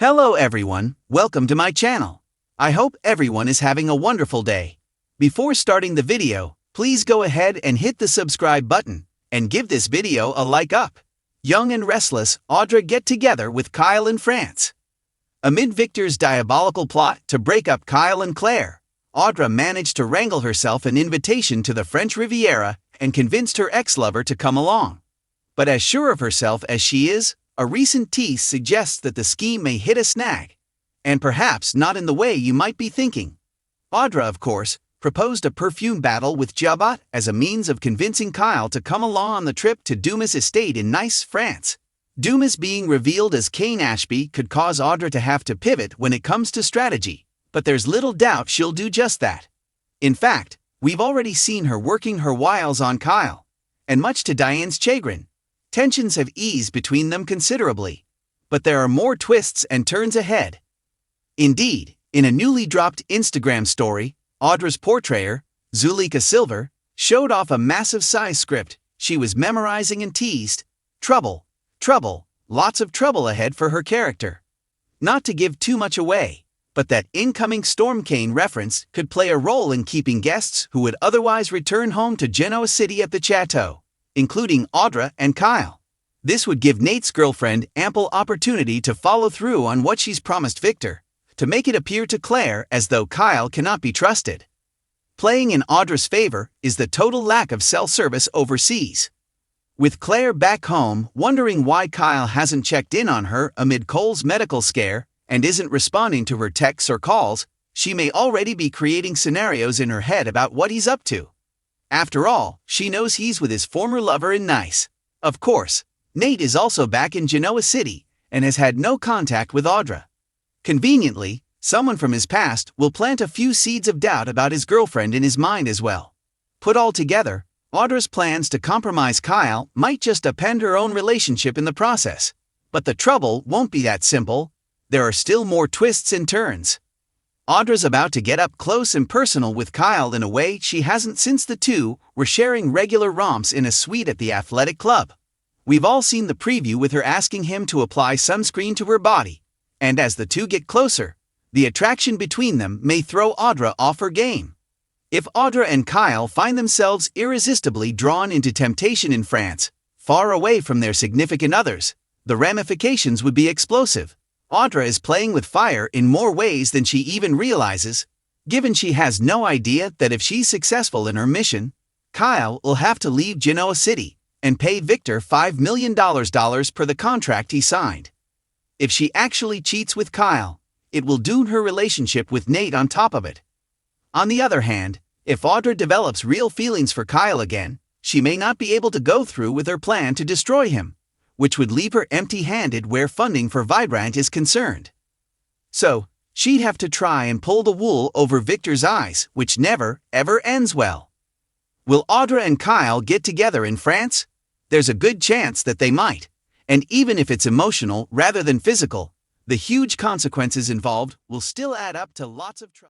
Hello everyone, welcome to my channel. I hope everyone is having a wonderful day. Before starting the video, please go ahead and hit the subscribe button and give this video a like up. Young and Restless, Audra get together with Kyle in France. Amid Victor's diabolical plot to break up Kyle and Claire, Audra managed to wrangle herself an invitation to the French Riviera and convinced her ex-lover to come along. But as sure of herself as she is, a recent tease suggests that the scheme may hit a snag. And perhaps not in the way you might be thinking. Audra, of course, proposed a perfume battle with Jabot as a means of convincing Kyle to come along on the trip to Dumas' estate in Nice, France. Dumas being revealed as Kane Ashby could cause Audra to have to pivot when it comes to strategy, but there's little doubt she'll do just that. In fact, we've already seen her working her wiles on Kyle, and much to Diane's chagrin, tensions have eased between them considerably. But there are more twists and turns ahead. Indeed, in a newly dropped Instagram story, Audra's portrayer, Zuleyka Silver, showed off a massive size script she was memorizing and teased, "Trouble, trouble, lots of trouble ahead for her character." Not to give too much away, but that incoming Storm Kane reference could play a role in keeping guests who would otherwise return home to Genoa City at the chateau, including Audra and Kyle. This would give Nate's girlfriend ample opportunity to follow through on what she's promised Victor, to make it appear to Claire as though Kyle cannot be trusted. Playing in Audra's favor is the total lack of cell service overseas. With Claire back home wondering why Kyle hasn't checked in on her amid Cole's medical scare and isn't responding to her texts or calls, she may already be creating scenarios in her head about what he's up to. After all, she knows he's with his former lover in Nice. Of course, Nate is also back in Genoa City and has had no contact with Audra. Conveniently, someone from his past will plant a few seeds of doubt about his girlfriend in his mind as well. Put all together, Audra's plans to compromise Kyle might just upend her own relationship in the process. But the trouble won't be that simple. There are still more twists and turns. Audra's about to get up close and personal with Kyle in a way she hasn't since the two were sharing regular romps in a suite at the athletic club. We've all seen the preview with her asking him to apply sunscreen to her body, and as the two get closer, the attraction between them may throw Audra off her game. If Audra and Kyle find themselves irresistibly drawn into temptation in France, far away from their significant others, the ramifications would be explosive. Audra is playing with fire in more ways than she even realizes, given she has no idea that if she's successful in her mission, Kyle will have to leave Genoa City and pay Victor $5 million per the contract he signed. If she actually cheats with Kyle, it will doom her relationship with Nate on top of it. On the other hand, if Audra develops real feelings for Kyle again, she may not be able to go through with her plan to destroy him, which would leave her empty-handed where funding for Vibrant is concerned. So, she'd have to try and pull the wool over Victor's eyes, which never, ever ends well. Will Audra and Kyle get together in France? There's a good chance that they might, and even if it's emotional rather than physical, the huge consequences involved will still add up to lots of trouble.